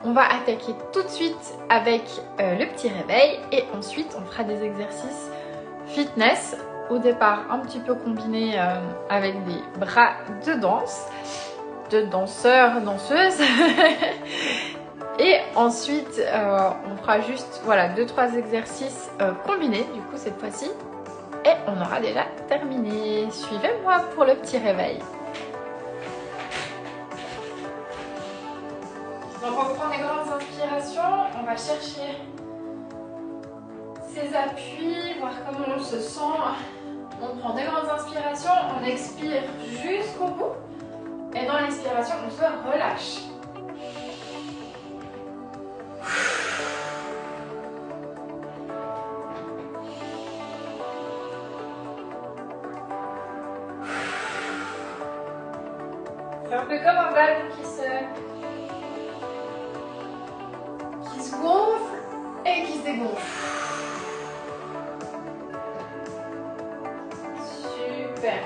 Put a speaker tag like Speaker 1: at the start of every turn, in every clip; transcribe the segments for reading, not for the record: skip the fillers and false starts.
Speaker 1: On va attaquer tout de suite avec le petit réveil et ensuite on fera des exercices fitness. Au départ un petit peu combiné avec des bras de danse, de danseurs, danseuses. Et ensuite on fera juste voilà 2-3 exercices combinés du coup cette fois-ci. Et on aura déjà terminé. Suivez-moi pour le petit réveil. Donc on prend des grandes inspirations, on va chercher ses appuis, voir comment on se sent. On prend des grandes inspirations, on expire jusqu'au bout. Et dans l'expiration, on se relâche. C'est un peu comme un ballon qui se gonfle et qui se dégonfle. Super.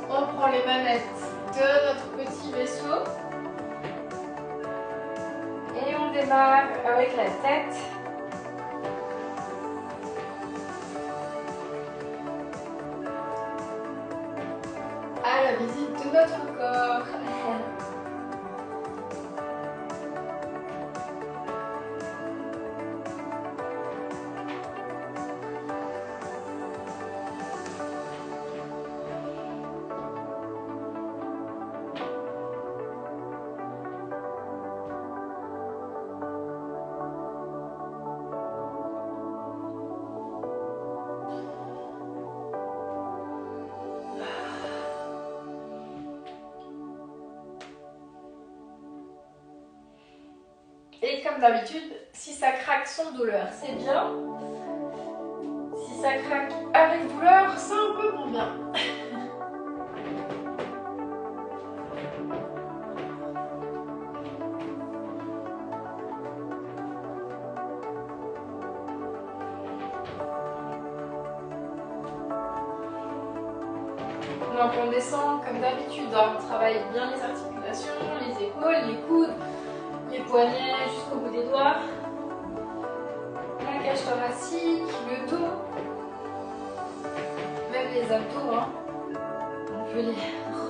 Speaker 1: On prend les manettes de notre petit vaisseau et on démarre avec la tête. À la visite de notre corps. Et comme d'habitude, si ça craque sans douleur, c'est bien. Si ça craque avec douleur, c'est un peu moins bien. Donc on descend comme d'habitude, on travaille bien les articulations, les épaules, les coudes, les poignets jusqu'au bout des doigts, la cage thoracique, le dos, même les abdos, hein. On peut les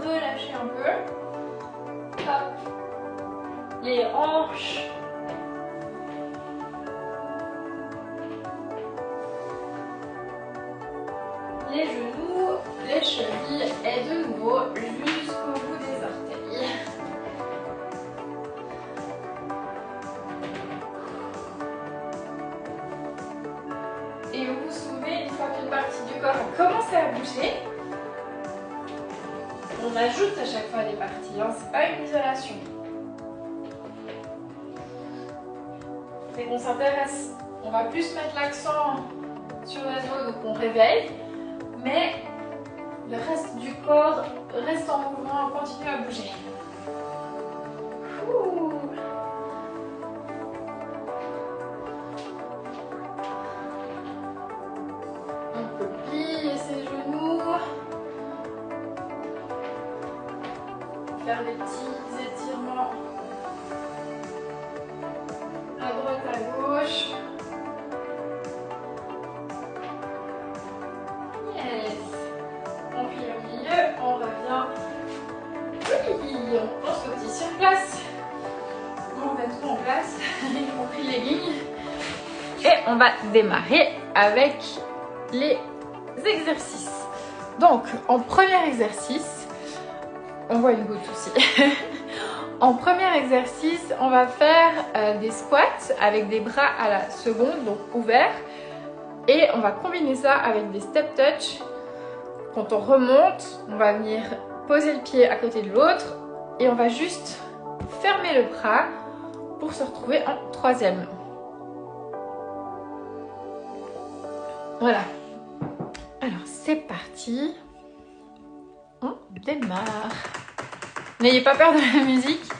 Speaker 1: relâcher un peu. Hop. Les hanches. Les genoux, les chevilles et de nouveau jusqu'au bout des orteils. Et vous vous souvenez, une fois qu'une partie du corps a commencé à bouger, on ajoute à chaque fois des parties, hein, c'est pas une isolation. C'est qu'on s'intéresse, on va plus mettre l'accent sur la zone où on réveille, mais le reste du corps reste en mouvement, continue à bouger. Ouh. On peut plier ses genoux, faire des petits étirements à droite, à gauche. Yes. On plie au milieu, on revient. Oui, on sautille sur place. On remet tout en place, y compris les lignes. Et on va démarrer avec les exercices. Donc, en premier exercice, on voit une goutte aussi. En premier exercice, on va faire des squats avec des bras à la seconde, donc ouverts. Et on va combiner ça avec des step touch. Quand on remonte, on va venir poser le pied à côté de l'autre et on va juste fermer le bras pour se retrouver en troisième. Voilà. Alors c'est parti. On démarre. N'ayez pas peur de la musique.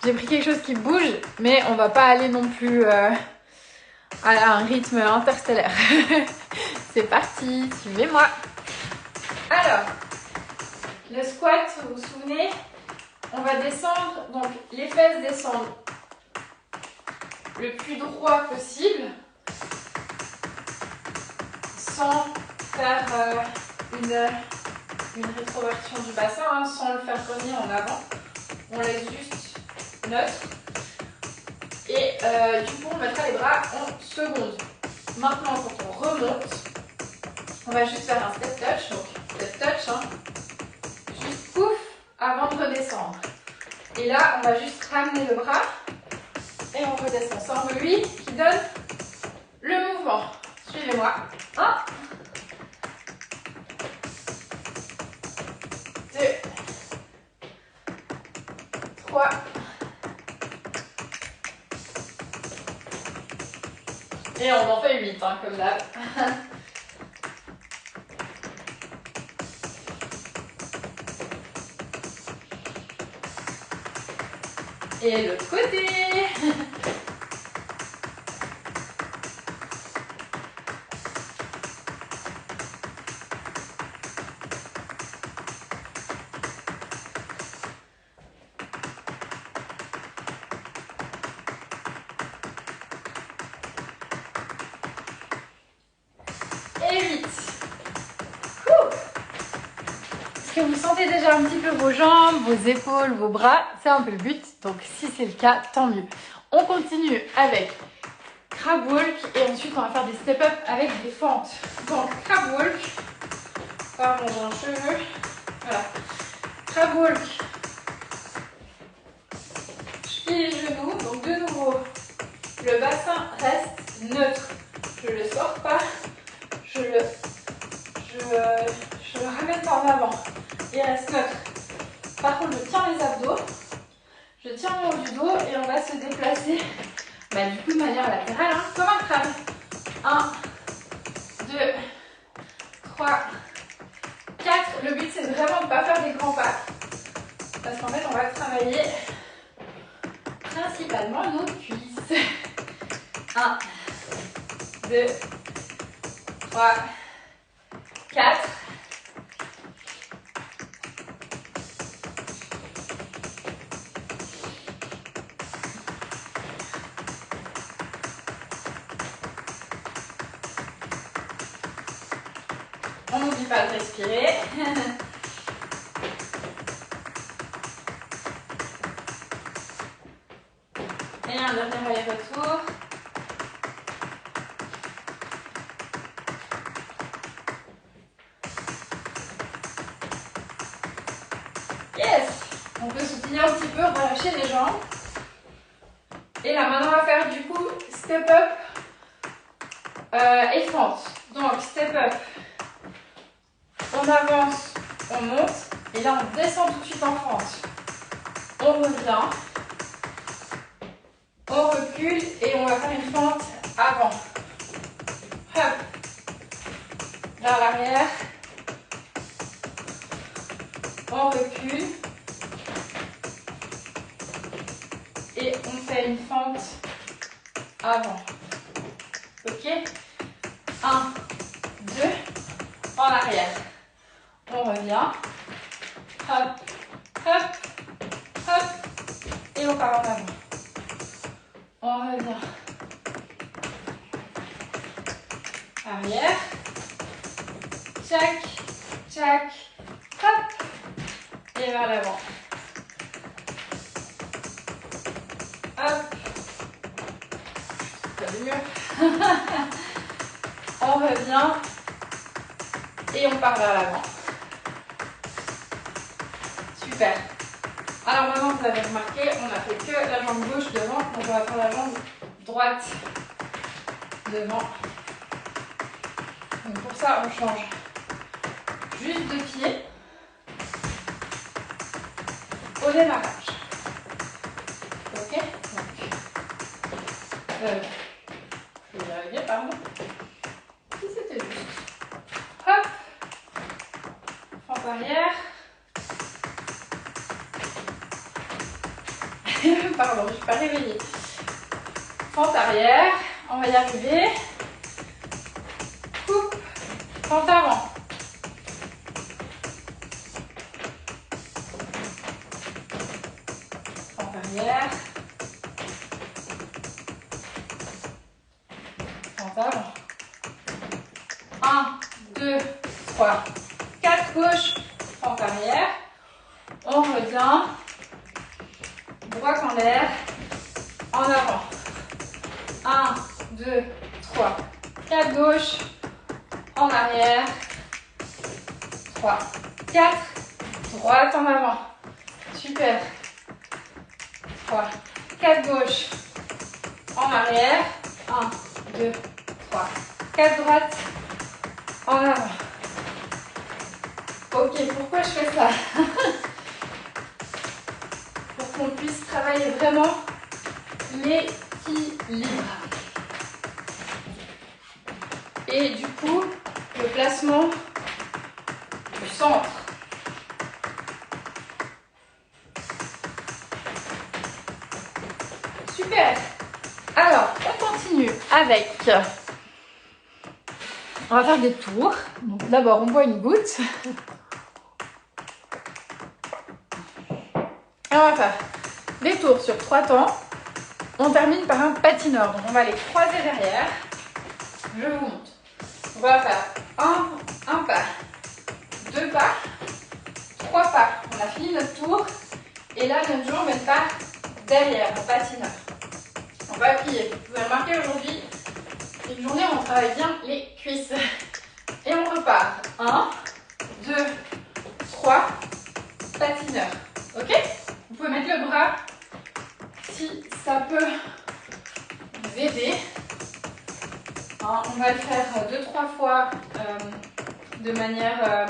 Speaker 1: J'ai pris quelque chose qui bouge, mais on va pas aller non plus à un rythme interstellaire. C'est parti, suivez-moi. Alors, le squat, vous vous souvenez, on va descendre, donc les fesses descendent le plus droit possible sans faire une rétroversion du bassin, hein, sans le faire revenir en avant. On laisse juste neutre. Et du coup, on mettra les bras en seconde. Maintenant, quand on remonte, on va juste faire un step touch. Donc, step touch, hein, juste pouf, avant de redescendre. Et là, on va juste ramener le bras et on redescend. C'est un peu lui qui donne le mouvement. Suivez-moi. 1, 2, 3, et on en fait 8, hein, comme d'hab. Et l'autre côté. Et 8. Est-ce que vous sentez déjà un petit peu vos jambes, vos épaules, vos bras? C'est un peu le but, donc si c'est le cas, tant mieux. On continue avec crab walk et ensuite on va faire des step-up avec des fentes. Donc crab walk, pardon, j'ai un cheveu, voilà. Crab walk, je plie les genoux, donc de nouveau, le bassin reste neutre. Je ne le sors pas, je le ramène en avant. Il reste neutre. Par contre, je tiens les abdos, je tiens le haut du dos et on va se déplacer du coup de manière latérale, hein, comme un crabe. 1, 2, 3, 4. Le but, c'est vraiment de ne pas faire des grands pas. Parce qu'en fait, on va travailler principalement nos cuisses. 1, 2, 3, 4. On n'oublie pas de respirer. Et un dernier aller-retour. Yes! On peut soutenir un petit peu, relâcher les jambes. Et là, maintenant, on va faire du coup step up et fente. Donc, step up. On avance, on monte. Et là, on descend tout de suite en fente. On revient. On recule et on va faire une fente avant. Hop. Vers l'arrière. On recule. Et on fait une fente avant. Ok? 1, 2, en arrière. On revient. Hop, hop, hop. Et on part en avant. On revient. Arrière. Tchac, tchac, hop. Et vers l'avant. Hop. Ça va mieux. On revient. Et on part vers l'avant. Super. Alors maintenant, vous avez remarqué, on n'a fait que la jambe gauche devant, donc on va faire la jambe droite devant. Donc pour ça, on change juste de pied au démarrage. Ok? Donc, je vais y arriver, pardon. Si c'était juste. Hop. Fente arrière. Pardon, je ne suis pas réveillée. Fente arrière, on va y arriver. Coupe, fente avant. Fente arrière. pente avant. 1, 2, 3, 4 gauche, pente arrière. On revient. Droite en l'air. En avant. 1, 2, 3, 4 gauche. En arrière. 3, 4. Droite en avant. Super. 3, 4 gauche. En arrière. 1, 2, 3, 4 droite. En avant. Ok, pourquoi je fais ça? Pour qu'on puisse travailler vraiment l'équilibre. Et du coup, le placement du centre. Super. Alors, on continue avec... On va faire des tours. Donc d'abord, on boit une goutte. Et on va faire des tours sur 3 temps. On termine par un patineur. Donc on va les croiser derrière. Je vous montre. On va faire un pas, 2 pas, 3 pas. On a fini notre tour. Et là, notre jambe, elle part derrière, en patineur. On va appuyer. Vous avez remarqué aujourd'hui, c'est une journée où on travaille bien les cuisses. Et on repart. 1, 2, 3, patineur. Ok? Vous pouvez mettre le bras si ça peut vous aider. On va le faire 2-3 fois de manière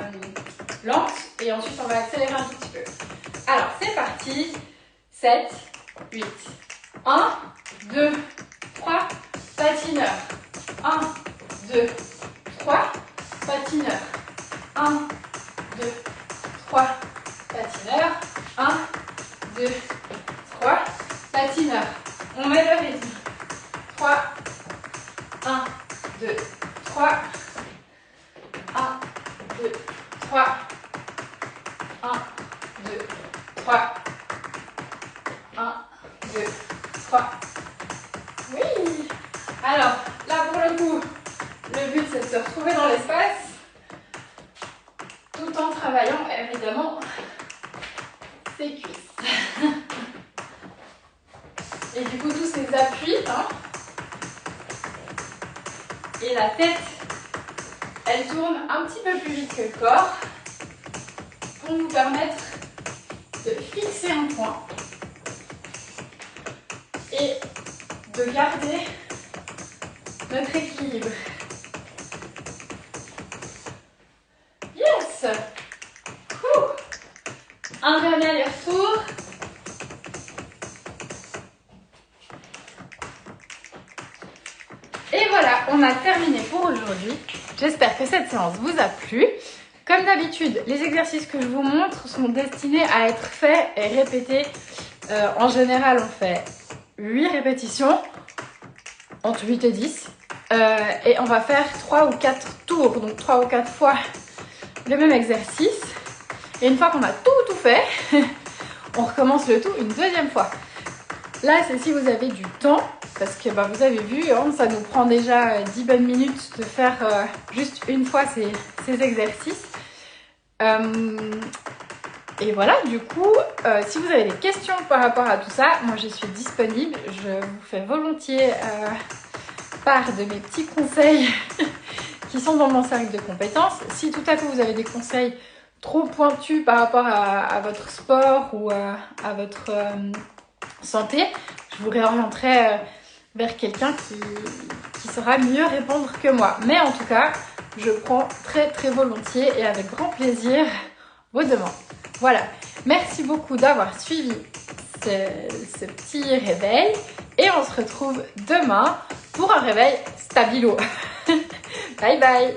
Speaker 1: lente et ensuite on va accélérer un tout petit peu. Alors c'est parti. 7, 8. 1, 2, 3, patineur. 1, 2, 3, patineur. 1, 2, 3, patineur. 1, 2, 3, patineur. On met le rythme. 3, 1, 2, 3. 1, 2, 3. 1, 2, 3. 1, 2, 3. Oui! Alors, là pour le coup, le but c'est de se retrouver dans l'espace tout en travaillant évidemment ses cuisses. Et du coup, tous ces appuis, et la tête, elle tourne un petit peu plus vite que le corps pour nous permettre de fixer un point et de garder notre équilibre. Yes! Un dernier aller-retour. Et voilà, on a terminé pour aujourd'hui. J'espère que cette séance vous a plu. Comme d'habitude, les exercices que je vous montre sont destinés à être faits et répétés. En général, on fait 8 répétitions, entre 8 et 10. Et on va faire 3 ou 4 tours, donc 3 ou 4 fois le même exercice. Et une fois qu'on a tout fait, on recommence le tout une deuxième fois. Là, c'est si vous avez du temps, parce que vous avez vu, ça nous prend déjà 10 bonnes minutes de faire juste une fois ces exercices. Et voilà, du coup, si vous avez des questions par rapport à tout ça, moi je suis disponible. Je vous fais volontiers part de mes petits conseils qui sont dans mon cercle de compétences. Si tout à coup vous avez des conseils trop pointus par rapport à votre sport ou à votre santé, je vous réorienterai vers quelqu'un qui saura mieux répondre que moi. Mais en tout cas, je prends très très volontiers et avec grand plaisir vos demandes. Voilà, merci beaucoup d'avoir suivi ce petit réveil et on se retrouve demain pour un réveil stabilo. Bye bye.